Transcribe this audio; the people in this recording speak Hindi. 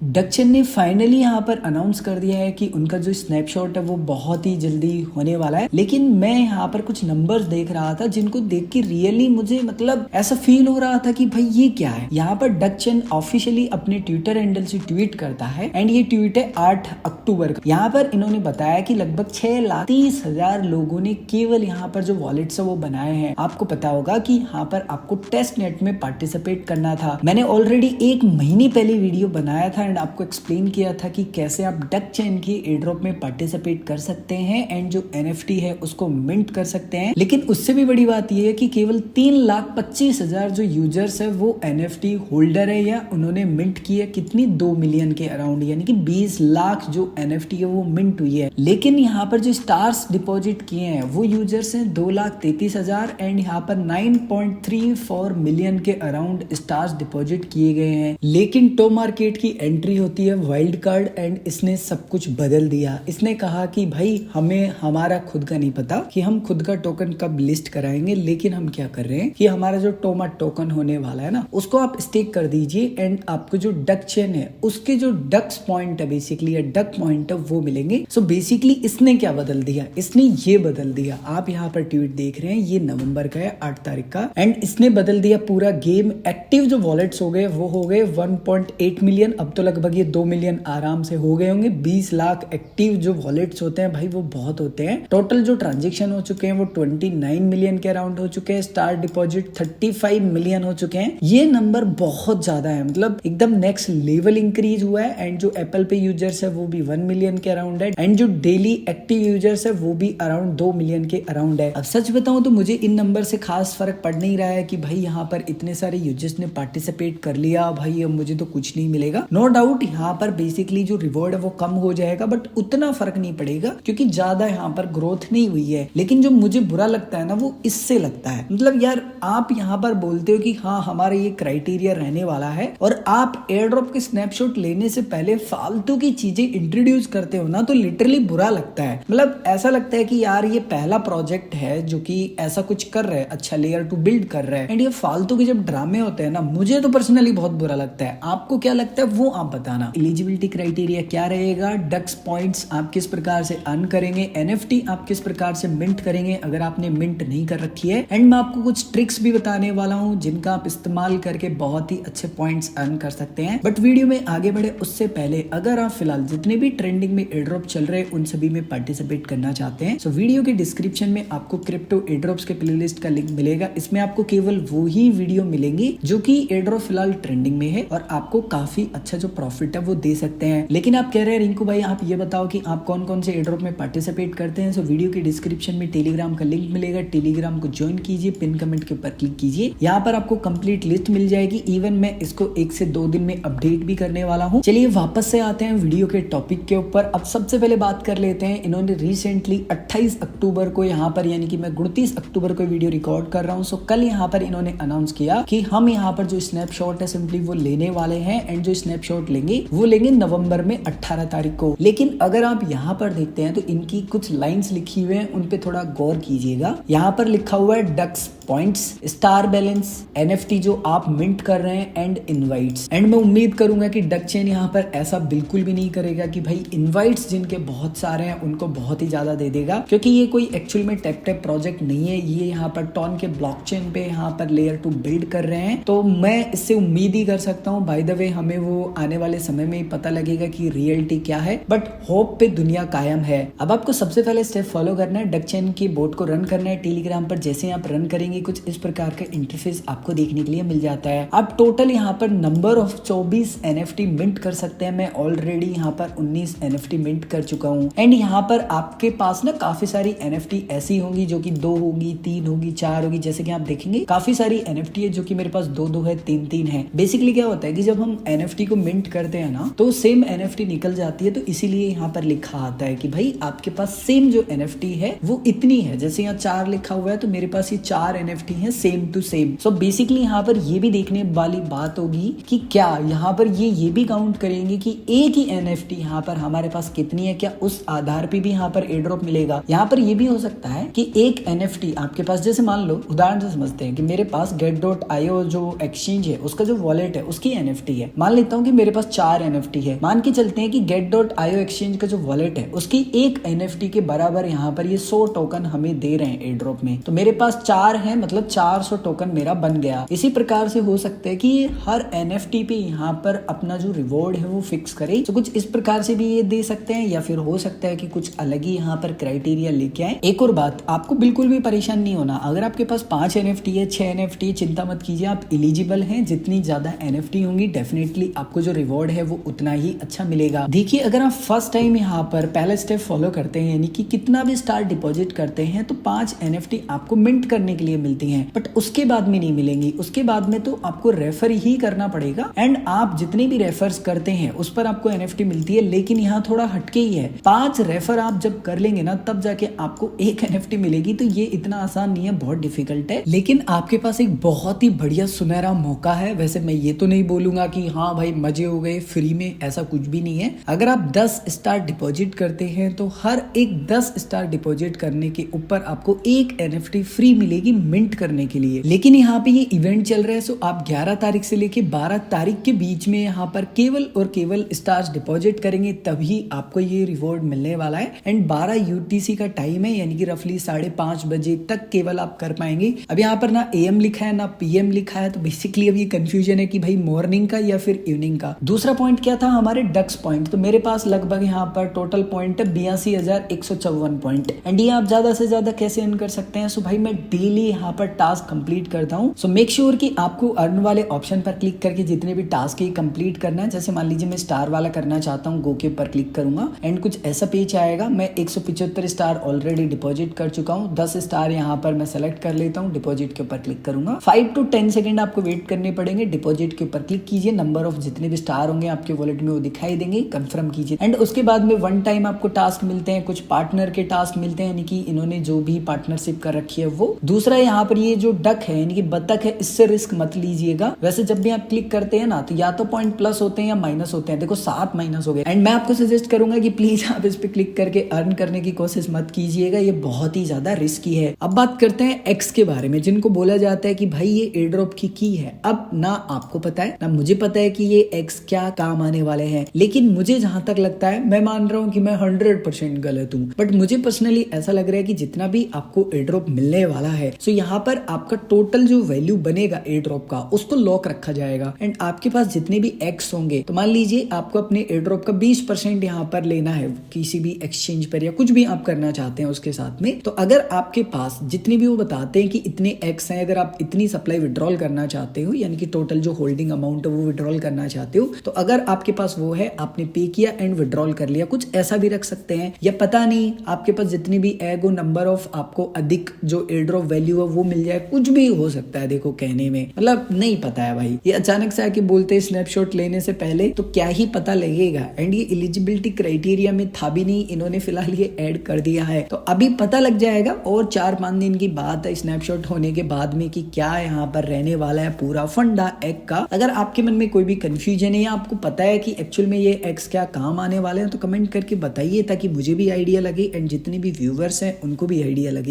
डकचेन ने फाइनली यहाँ पर अनाउंस कर दिया है कि उनका जो स्नैपशॉट है वो बहुत ही जल्दी होने वाला है। लेकिन मैं यहाँ पर कुछ नंबर्स देख रहा था जिनको देख के रियली मुझे मतलब ऐसा फील हो रहा था कि भाई ये क्या है। यहाँ पर डकचेन ऑफिशियली अपने ट्विटर हैंडल से ट्वीट करता है एंड ये ट्वीट है 8 अक्टूबर का। यहाँ पर इन्होंने बताया कि लगभग 6,30,000 लोगों ने केवल यहाँ पर जो वॉलेट्स है वो बनाए हैं। आपको पता होगा कि यहाँ पर आपको टेस्ट नेट में पार्टिसिपेट करना था। मैंने ऑलरेडी 1 महीने पहले वीडियो बनाया था एंड आपको एक्सप्लेन किया था कि कैसे आप डकचेन की एयरड्रॉप में पार्टिसिपेट कर सकते हैं एंड जो NFT है उसको मिंट कर सकते हैं। लेकिन उससे भी बड़ी बात यह है कि केवल 3,25,000 जो यूजर्स है वो NFT होल्डर है या उन्होंने मिंट की है कितनी 2 मिलियन के अराउंड, यानी कि 20 लाख जो NFT है वो मिंट हुई है। लेकिन यहाँ पर जो स्टार्स डिपॉजिट किए हैं वो यूजर्स हैं 2,33,000 एंड यहाँ पर 9.34 मिलियन के अराउंड स्टार्स डिपॉजिट किए गए हैं। लेकिन टो मार्केट की एंट्री होती है वाइल्ड कार्ड एंड इसने सब कुछ बदल दिया। इसने कहा कि भाई हमें हमारा खुद का नहीं पता कि हम खुद का टोकन कब लिस्ट कराएंगे, लेकिन हम क्या कर रहे हैं कि हमारा जो टोमा टोकन होने वाला है ना उसको आप स्टेक कर दीजिए एंड आपको जो डक चेन है उसके जो डक्स पॉइंट है बेसिकली या डक पॉइंट है वो मिलेंगे। सो बेसिकली इसने क्या बदल दिया, इसने ये बदल दिया। आप यहाँ पर ट्वीट देख रहे हैं ये नवंबर का है 8 तारीख का एंड इसने बदल दिया पूरा गेम। एक्टिव जो वॉलेट्स हो गए वो हो गए 1.8 मिलियन, अब तो लगभग ये 2 मिलियन आराम से हो गए होंगे। 20 लाख एक्टिव जो वॉलेट्स होते हैं भाई वो बहुत होते हैं। टोटल जो ट्रांजेक्शन हो चुके हैं वो 29 मिलियन के अराउंड हो चुके हैं। स्टार डिपॉजिट 35 मिलियन हो चुके हैं। ये नंबर बहुत ज्यादा है, मतलब एकदम नेक्स्ट लेवल इंक्रीज हुआ है। एंड जो एप्पल पे यूजर्स है वो भी 1 मिलियन के अराउंड है एंड जो डेली एक्टिव यूजर्स है वो भी अराउंड 2 मिलियन के अराउंड है। अब सच बताऊं तो मुझे इन नंबर से खास फर्क पड़ नहीं रहा है कि भाई यहाँ पर इतने सारे यूजर्स ने पार्टिसिपेट कर लिया, भाई अब मुझे तो कुछ नहीं मिलेगा। नो डाउट यहाँ पर बेसिकली जो रिवॉर्ड है वो कम हो जाएगा बट उतना फर्क नहीं पड़ेगा क्योंकि ज्यादा यहाँ पर ग्रोथ नहीं हुई है। लेकिन जो मुझे बुरा लगता है ना वो इससे लगता है, मतलब यार आप यहाँ पर बोलते हो कि हाँ हमारा ये क्राइटेरिया रहने वाला है और आप एयरड्रॉप के स्नैपशॉट लेने से पहले फालतू की चीजें इंट्रोड्यूस करते हो ना तो लिटरली बुरा लगता है। मतलब ऐसा लगता है कि यार ये पहला प्रोजेक्ट है जो कि ऐसा कुछ कर रहा है, अच्छा लेयर 2 बिल्ड कर रहा है एंड ये फालतू के जब ड्रामे होते हैं ना मुझे तो पर्सनली बहुत बुरा लगता है। आपको क्या लगता है वो आप बताना। एलिजिबिलिटी क्राइटेरिया क्या रहेगा, डक्स पॉइंट्स आप किस प्रकार से अर्न करेंगे, NFT आप किस प्रकार से मिंट करेंगे अगर आपने मिंट नहीं कर रखी है। एंड मैं आपको कुछ ट्रिक्स भी बताने वाला हूँ जिनका आप इस्तेमाल करके बहुत ही अच्छे पॉइंट्स अर्न कर सकते हैं। बट वीडियो में आगे बढ़े उससे पहले अगर आप फिलहाल जितने भी ट्रेंडिंग में एयरड्रॉप चल रहे हैं उन सभी में पार्टिसिपेट करना चाहते हैं तो वीडियो के डिस्क्रिप्शन में आपको क्रिप्टो एयरड्रॉप्स के प्लेलिस्ट का लिंक मिलेगा। इसमें आपको केवल वो ही वीडियो मिलेंगी जो कि एयरड्रॉप फिलहाल ट्रेंडिंग में है और आपको काफी अच्छा जो प्रॉफिट है वो दे सकते हैं। लेकिन आप कह रहे हैं रिंकू भाई आप ये बताओ कि आप कौन कौन से एयरड्रॉप में पार्टिसिपेट करते हैं। सो वीडियो के डिस्क्रिप्शन में टेलीग्राम का लिंक मिलेगा, टेलीग्राम को ज्वाइन कीजिए, पिन कमेंट के ऊपर क्लिक कीजिए, यहाँ पर आपको कंप्लीट लिस्ट मिल जाएगी। इवन मैं इसको 1 से 2 दिन में अपडेट भी करने वाला हूँ। चलिए वापस से आते हैं वीडियो के टॉपिक के ऊपर। अब सबसे पहले बात कर लेते हैं, इन्होंने रिसेंटली 28 अक्टूबर को यहाँ पर यानी कि मैं 29 अक्टूबर को वीडियो रिकॉर्ड कर रहा हूँ। सो कल यहाँ पर इन्होंने अनाउंस किया कि हम यहाँ पर जो स्नैपशॉट है सिंपली वो लेने वाले हैं एंड जो स्नैपशॉट लेंगे वो लेंगे नवंबर में 18 तारीख को। लेकिन अगर आप यहाँ पर देखते हैं तो इनकी कुछ लाइंस लिखी हुई हैं, उन पे थोड़ा गौर कीजिएगा। यहाँ पर लिखा हुआ है ducks points, star balance, NFT जो आप मिंट कर रहे हैं एंड इनवाइट्स। एंड मैं उम्मीद करूंगा कि डकचेन यहाँ पर ऐसा बिल्कुल भी नहीं करेगा कि भाई इनवाइट्स जिनके बहुत सारे हैं उनको बहुत ही ज्यादा दे देगा, क्योंकि ये कोई एक्चुअल में टैप प्रोजेक्ट नहीं है। ये यहाँ पर टॉन के ब्लॉकचेन पे यहाँ पर लेयर 2 बिल्ड कर रहे हैं। तो मैं इससे उम्मीद ही कर सकता हूँ। बाय द वे हमें वो आने वाले समय में ही पता लगेगा कि रियलिटी क्या है, बट होप पे दुनिया कायम है। अब आपको सबसे पहले स्टेप फॉलो करना है, डकचेन की बोट को रन करना है टेलीग्राम पर। जैसे आप रन करेंगे कुछ इस प्रकार का इंटरफेस आपको देखने के लिए मिल जाता है। आप टोटल यहाँ पर नंबर ऑफ 24 NFT मिंट कर सकते हैं। मैं ऑलरेडी यहाँ पर 19 NFT मिंट कर चुका हूँ। एंड यहाँ पर आपके पास ना काफी सारी NFT ऐसी होंगी जो कि 2 होगी, 3 होगी, 4 होगी। जैसे कि आप देखेंगे काफी सारी NFT है जो कि मेरे पास 2 है, 3 है। बेसिकली क्या होता है कि जब हम NFT को मिंट करते हैं ना तो सेम NFT निकल जाती है, तो इसीलिए यहाँ पर लिखा आता है कि भाई आपके पास सेम जो NFT है वो इतनी है। जैसे यहाँ 4 लिखा हुआ है तो मेरे पास ये 4 NFT हैं same to same. So basically यहाँ पर ये भी देखने वाली बात होगी कि क्या यहाँ पर ये भी काउंट करेंगे कि एक ही NFT यहाँ पर हमारे पास कितनी है, क्या उस आधार पे भी यहाँ पर एयर ड्रॉप मिलेगा। यहाँ पर ये भी हो सकता है कि एक NFT आपके पास, जैसे मान लो उदाहरण से समझते हैं कि मेरे पास get.io जो एक्सचेंज है उसका जो वॉलेट है उसकी NFT है। मान लेता हूँ कि मेरे पास 4 NFT है। मान के चलते हैं कि get.io एक्सचेंज का जो वॉलेट है उसकी एक NFT के बराबर यहाँ पर ये 100 टोकन हमें दे रहे हैं एयर ड्रॉप में। तो मेरे पास 4 है, मतलब 400 टोकन मेरा बन गया। इसी प्रकार से हो सकता है कि हर NFT पे यहाँ पर अपना जो रिवॉर्ड है वो फिक्स करे। तो कुछ इस प्रकार से भी ये दे सकते हैं, या फिर हो सकता है कि कुछ अलग ही यहाँ पर क्राइटेरिया लेके आए। एक और बात, आपको बिल्कुल भी परेशान नहीं होना। अगर आपके पास 5 NFT है, 6 NFT है, चिंता मत कीजिए, आप एलिजिबल हैं। जितनी ज्यादा NFT होंगी डेफिनेटली आपको जो रिवॉर्ड है वो उतना ही अच्छा मिलेगा। देखिए, अगर आप फर्स्ट टाइम यहाँ पर पहला स्टेप फॉलो करते हैं, यानी कि कितना भी स्टार डिपॉजिट करते हैं, तो 5 NFT आपको मिंट करने के लिए मिलती हैं, बट उसके बाद में नहीं मिलेंगी। उसके बाद में तो आपको रेफर ही करना पड़ेगा, एंड आप जितने भी रेफर्स करते हैं उस पर आपको NFT मिलती है। लेकिन यहाँ थोड़ा हटके ही है, 5 रेफर आप जब कर लेंगे ना तब जाके आपको एक NFT मिलेगी। तो ये इतना आसान नहीं है, बहुत डिफिकल्ट है। लेकिन आपके पास एक बहुत ही बढ़िया सुनहरा मौका है। वैसे मैं ये तो नहीं बोलूंगा कि हाँ भाई मजे हो गए फ्री में, ऐसा कुछ भी नहीं है। अगर आप 10 स्टार डिपॉजिट करते हैं तो हर एक 10 स्टार डिपॉजिट करने के ऊपर आपको एक NFT फ्री मिलेगी मिंट करने के लिए। लेकिन यहाँ पे ये इवेंट चल रहा है, सो आप 11 तारीख से लेके 12 तारीख के बीच में यहाँ पर केवल और केवल स्टार्स डिपॉजिट करेंगे तभी आपको ये रिवॉर्ड मिलने वाला है। एंड 12 UTC का टाइम है, यानी कि रफली 5:30 बजे तक केवल आप कर पाएंगे। अब यहाँ पर ना AM लिखा है ना PM लिखा है, तो बेसिकली अब ये कंफ्यूजन है कि भाई मॉर्निंग का या फिर इवनिंग का। दूसरा पॉइंट क्या था, हमारे डक्स पॉइंट। तो मेरे पास लगभग यहाँ पर टोटल पॉइंट है 82,154 पॉइंट। एंड ये आप ज्यादा से ज्यादा कैसे अर्न कर सकते हैं। सो भाई मैं डेली यहाँ पर टास्क कंप्लीट करता हूँ। सो मेक श्योर कि आपको अर्न वाले ऑप्शन पर क्लिक करके जितने भी टास्क है कंप्लीट करना है। जैसे मान लीजिए मैं स्टार वाला करना चाहता हूँ, गो के ऊपर क्लिक करूंगा एंड कुछ ऐसा पेज आएगा। मैं 175 स्टार ऑलरेडी डिपॉजिट कर चुका हूँ। 10 स्टार यहाँ पर मैं सेलेक्ट कर लेता हूँ, डिपॉजिट के ऊपर क्लिक करूंगा। 5 to 10 सेकंड आपको वेट करने पड़ेंगे। डिपॉजिट के ऊपर क्लिक कीजिए, नंबर ऑफ जितने भी स्टार होंगे आपके वॉलेट में वो दिखाई देंगे, कंफर्म कीजिए। एंड उसके बाद में 1 टाइम आपको टास्क मिलते हैं, कुछ पार्टनर के टास्क मिलते हैं, यानी कि इन्होंने जो भी पार्टनरशिप कर रखी है वो। दूसरा यहाँ पर ये जो डक है यानी कि बतख है, इससे रिस्क मत लीजिएगा। वैसे जब भी आप क्लिक करते हैं ना तो या तो पॉइंट प्लस होते हैं या माइनस होते हैं। देखो 7 माइनस हो गए। एंड मैं आपको सजेस्ट करूंगा कि प्लीज आप इस पे क्लिक करके अर्न करने की कोशिश मत कीजिएगा, ये बहुत ही ज्यादा रिस्की है। अब बात करते हैं एक्स के बारे में, जिनको बोला जाता है कि भाई ये एयर ड्रॉप की है। अब ना आपको पता है ना मुझे पता है कि ये एक्स क्या काम आने वाले हैं, लेकिन मुझे जहां तक लगता है, मैं मान रहा हूँ कि मैं 100% गलत हूँ, बट मुझे पर्सनली ऐसा लग रहा है कि जितना भी आपको एयर ड्रॉप मिलने वाला है, सो यहाँ पर आपका टोटल जो वैल्यू बनेगा एयर ड्रॉप का उसको लॉक रखा जाएगा। एंड आपके पास जितने भी एक्स होंगे, तो मान लीजिए आपको अपने एयर ड्रॉप का 20% यहाँ पर लेना है किसी भी एक्सचेंज पर, या कुछ भी आप करना चाहते हैं उसके साथ में। तो अगर आपके पास जितनी भी वो बताते हैं कि इतने एक्स हैं, अगर आप इतनी सप्लाई विड्रॉल करना चाहते हो, यानी कि टोटल जो होल्डिंग अमाउंट है वो विड्रॉल करना चाहते हो, तो अगर आपके पास वो है, आपने पे किया एंड विड्रॉल कर लिया, कुछ ऐसा भी रख सकते हैं। या पता नहीं आपके पास जितनी भी एगो नंबर ऑफ आपको अधिक जो एयर ड्रॉप वैल्यू है वो मिल जाए, कुछ भी हो सकता है। देखो कहने में मतलब नहीं पता है भाई, ये अचानक से आके बोलते हैं स्नैपशॉट लेने से पहले, तो क्या ही पता लगेगा। एंड ये एलिजिबिलिटी क्राइटेरिया में था भी नहीं, इन्होंने फिलहाल ये ऐड कर दिया है, तो अभी पता लग जाएगा। और 4-5 दिन की बात है स्नैपशॉट होने के बाद में कि क्या यहाँ पर रहने वाला है पूरा फंडा एग का। अगर आपके मन में कोई भी कंफ्यूजन है या आपको पता है कि एक्चुअल में ये एक्स क्या काम आने वाले हैं, तो कमेंट करके बताइए ताकि मुझे भी आइडिया लगे एंड जितने भी व्यूवर्स हैं उनको भी आइडिया लगे।